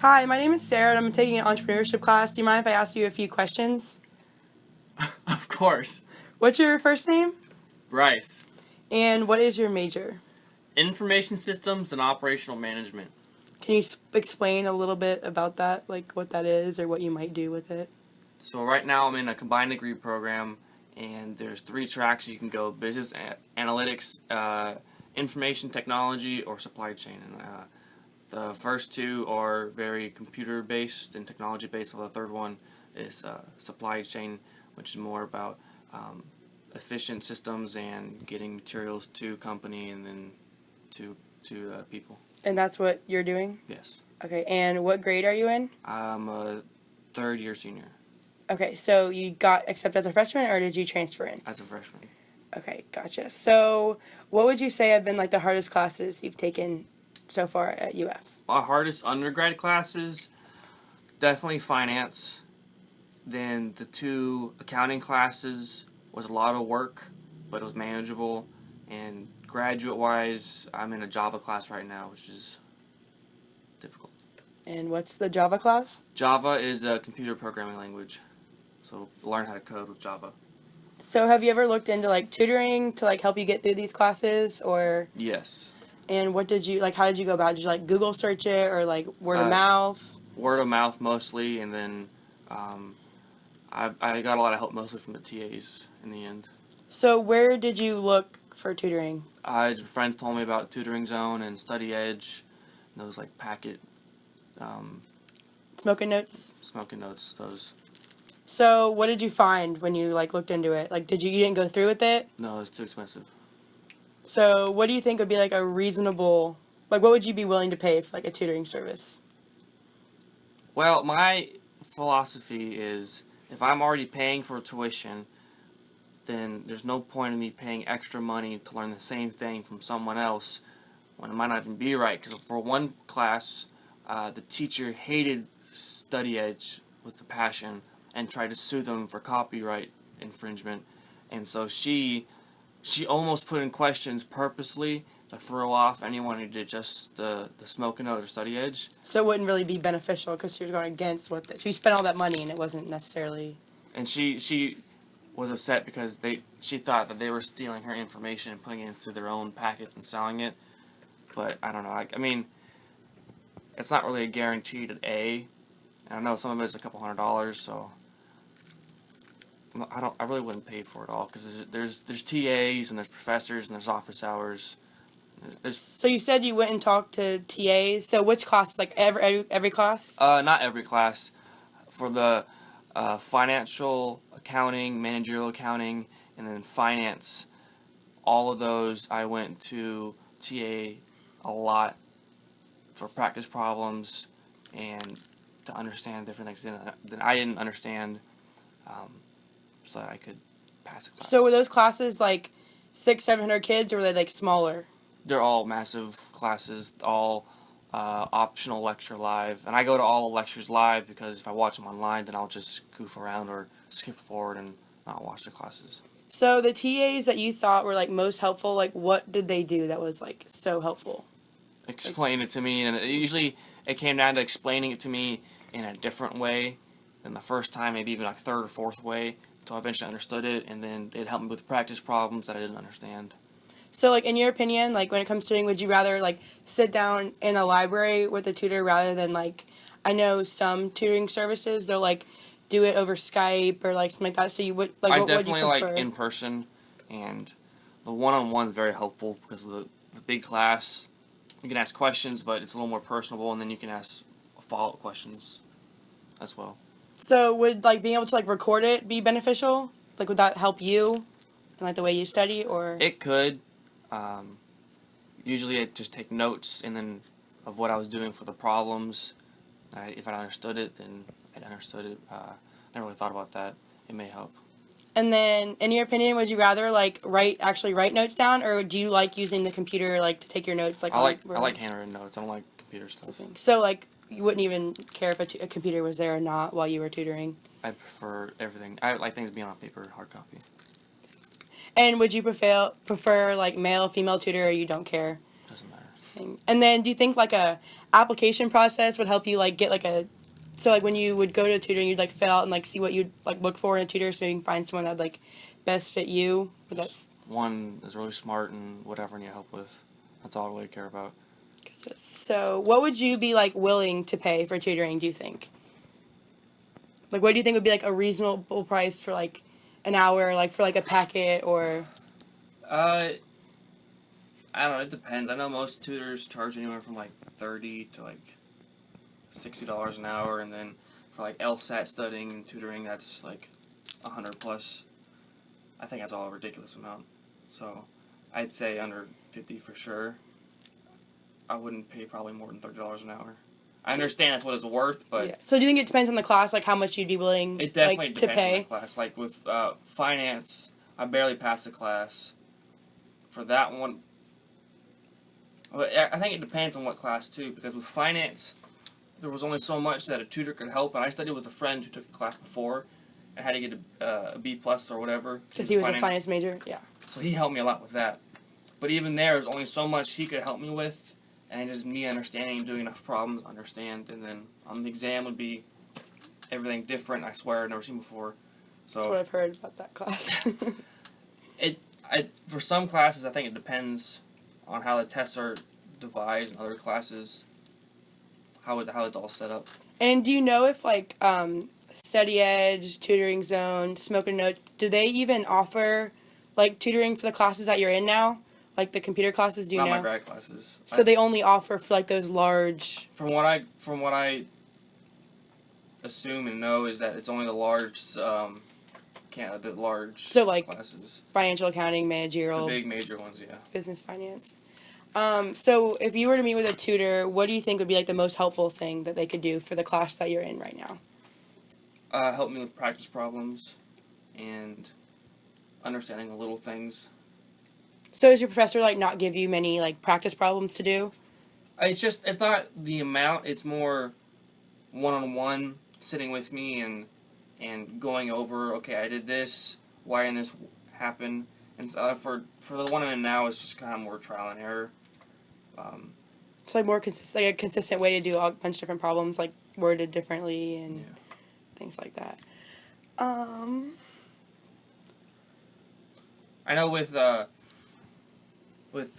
Hi, my name is Sarah and I'm taking an entrepreneurship class. Do you mind if I ask you a few questions? Of course. What's your first name? Bryce. And what is your major? Information systems and operational management. Can you explain a little bit about that, like what that is or what you might do with it? So right now I'm in a combined degree program, and there's 3 tracks you can go: business analytics, information technology, or supply chain. And the first 2 are very computer based and technology based, while the third one is supply chain, which is more about efficient systems and getting materials to company and then to people. And that's what you're doing? Yes. Okay, and what grade are you in? I'm a 3rd-year senior. Okay, so you got accepted as a freshman or did you transfer in? As a freshman. Okay, gotcha. So what would you say have been like the hardest classes you've taken so far at UF? My hardest undergrad classes, definitely finance. Then the 2 accounting classes was a lot of work, but it was manageable. And graduate-wise, I'm in a Java class right now, which is difficult. And what's the Java class? Java is a computer programming language, so learn how to code with Java. So have you ever looked into like tutoring to like help you get through these classes or? Yes. And what did you like? How did you go about it? Did you like Google search it or like word of mouth? Word of mouth mostly, and then I got a lot of help mostly from the TAs in the end. So where did you look for tutoring? Friends told me about Tutoring Zone and Study Edge, and those like Packet, Smoking Notes. Smoking Notes. Those. So what did you find when you like looked into it? Like, you didn't go through with it? No, it's too expensive. So what do you think would be like a reasonable, like what would you be willing to pay for like a tutoring service? Well, my philosophy is if I'm already paying for tuition, then there's no point in me paying extra money to learn the same thing from someone else when it might not even be right. Because for one class, the teacher hated Study Edge with a passion and tried to sue them for copyright infringement. And so she almost put in questions purposely to throw off anyone who did just the Smoking Note or Study Edge. So it wouldn't really be beneficial because she was going against what she spent all that money and it wasn't necessarily. And she was upset because she thought that they were stealing her information and putting it into their own packets and selling it. But I don't know. I mean, it's not really a guaranteed A. And I know some of it is a couple $100, so I really wouldn't pay for it all because there's TAs and there's professors and there's office hours. So you said you went and talked to TAs. So which class? Like every class? Not every class. For the financial accounting, managerial accounting, and then finance, all of those I went to TA a lot for practice problems and to understand different things that I didn't understand, so that I could pass the class. So were those classes like 600-700 kids or were they like smaller? They're all massive classes, all optional lecture live. And I go to all the lectures live because if I watch them online, then I'll just goof around or skip forward and not watch the classes. So the TAs that you thought were like most helpful, like what did they do that was like so helpful? Explain it to me, and usually it came down to explaining it to me in a different way than the first time, maybe even a third or fourth way, until I eventually understood it, and then they'd help me with practice problems that I didn't understand. So, like, in your opinion, like, when it comes to tutoring, would you rather, like, sit down in a library with a tutor rather than, like, I know some tutoring services, they'll, like, do it over Skype or, like, something like that, so you would, like, I what would you definitely prefer? like in person, and the one-on-one is very helpful because of the big class. You can ask questions, but it's a little more personable, and then you can ask follow-up questions as well. So, would, like, being able to, like, record it be beneficial? Like, would that help you in, like, the way you study, or? It could. Usually I just take notes and then of what I was doing for the problems. If I understood it, then I understood it. Never really thought about that. It may help. And then, in your opinion, would you rather, like, actually write notes down, or do you like using the computer, like, to take your notes? Like, I like handwritten notes. I don't like computer stuff. So, like, you wouldn't even care if a computer was there or not while you were tutoring? I prefer everything. I like things being on paper, hard copy. And would you prefer like male, female tutor, or you don't care? Doesn't matter. And then do you think like a application process would help you like get like a so like when you would go to tutoring you'd like fill out and like see what you'd like look for in a tutor so you can find someone that'd like best fit you? Or that's One is really smart and whatever I need help with. That's all I really care about. so what would you be like willing to pay for tutoring, do you think? Like what do you think would be like a reasonable price for like an hour, like for like a packet or I don't know. It depends. I know most tutors charge anywhere from like $30 to like $60 an hour, and then for like LSAT studying and tutoring, that's like 100 plus. I think that's all a ridiculous amount. So I'd say under 50 for sure. I wouldn't pay probably more than $30 an hour. I understand that's what it's worth, but yeah. So do you think it depends on the class, like how much you'd be willing it definitely like, to depends pay? on the class. Like with finance, I barely passed the class. For that one, but I think it depends on what class too, because with finance, there was only so much that a tutor could help, and I studied with a friend who took a class before and had to get a B plus or whatever. Because he was a finance major, yeah. So he helped me a lot with that. But even there's only so much he could help me with, and just me understanding and doing enough problems, understand, and then on the exam would be everything different. I swear I've never seen before. So That's what I've heard about that class. For some classes, I think it depends on how the tests are devised, and other classes, how it's all set up. And do you know if like Study Edge, Tutoring Zone, Smoke and Note, do they even offer like tutoring for the classes that you're in now? Like the computer classes, do you Not know? my grad classes. So they only offer for like those large. From what I assume and know is that it's only the large So like classes. financial accounting, The managerial, big major ones, yeah. business finance. So if you were to meet with a tutor, what do you think would be like the most helpful thing that they could do for the class that you're in right now? Help me with practice problems and understanding the little things. So does your professor like not give you many like practice problems to do? It's not the amount, it's more one-on-one, sitting with me and going over, okay, I did this, why didn't this happen? And for the one I'm in now, it's just kind of more trial and error. It's like more consistent, like a consistent way to do a bunch of different problems, like worded differently and things like that. I know with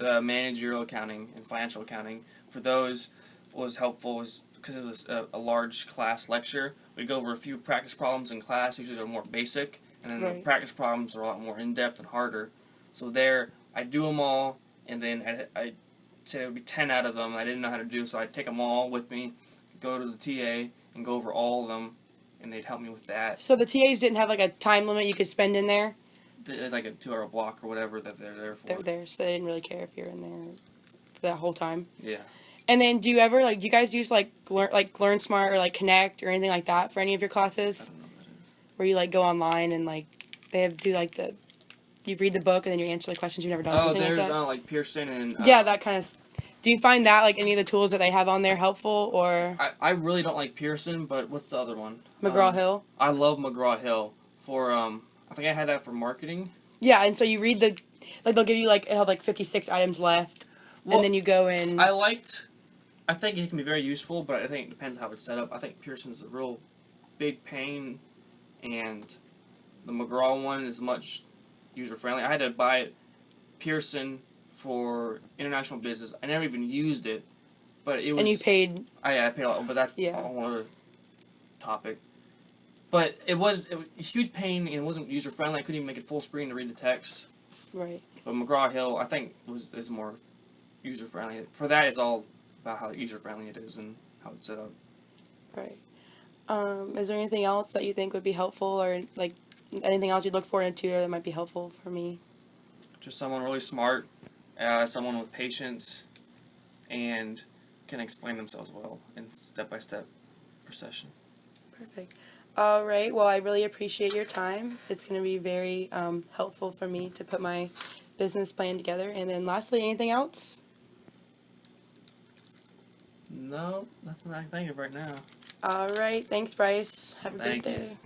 managerial accounting and financial accounting, for those, what was helpful was because it was a large class lecture. We'd go over a few practice problems in class. Usually they're more basic, and then the practice problems are a lot more in depth and harder. So there, I do them all, and then I say it would be 10 out of them I didn't know how to do, so I'd take them all with me, go to the TA, and go over all of them, and they'd help me with that. So the TAs didn't have like a time limit you could spend in there? It's like a 2-hour block or whatever that they're there for. They're there, so they didn't really care if you're in there for that whole time. Yeah. And then do you guys use like Learn Smart or like Connect or anything like that for any of your classes? I don't know what that is. Where you like go online and like they do like you read the book and then you answer the questions you've never done. Oh, anything there's like that? like Pearson and... yeah, that kind of... Do you find that like any of the tools that they have on there helpful or... I really don't like Pearson, but what's the other one? McGraw-Hill? I love McGraw-Hill for, I think I had that for marketing. Yeah, and so you read they'll give you like, it'll have like 56 items left, Well, and then you go in... I think it can be very useful, but I think it depends how it's set up. I think Pearson's a real big pain, and the McGraw one is much user-friendly. I had to buy Pearson for international business. I never even used it, but it was... And you paid... I paid a lot, but that's a whole other topic. But it was a huge pain, and it wasn't user-friendly. I couldn't even make it full screen to read the text. Right. But McGraw-Hill, I think, is more user-friendly. For that, it's all about how user-friendly it is and how it's set up. Right. Is there anything else that you think would be helpful, or like anything else you'd look for in a tutor that might be helpful for me? Just someone really smart, someone with patience, and can explain themselves well in step-by-step procession. Perfect. All right. Well, I really appreciate your time. It's going to be very helpful for me to put my business plan together. And then lastly, anything else? No, nothing I can think of right now. All right. Thanks, Bryce. Have a Thank great you. day.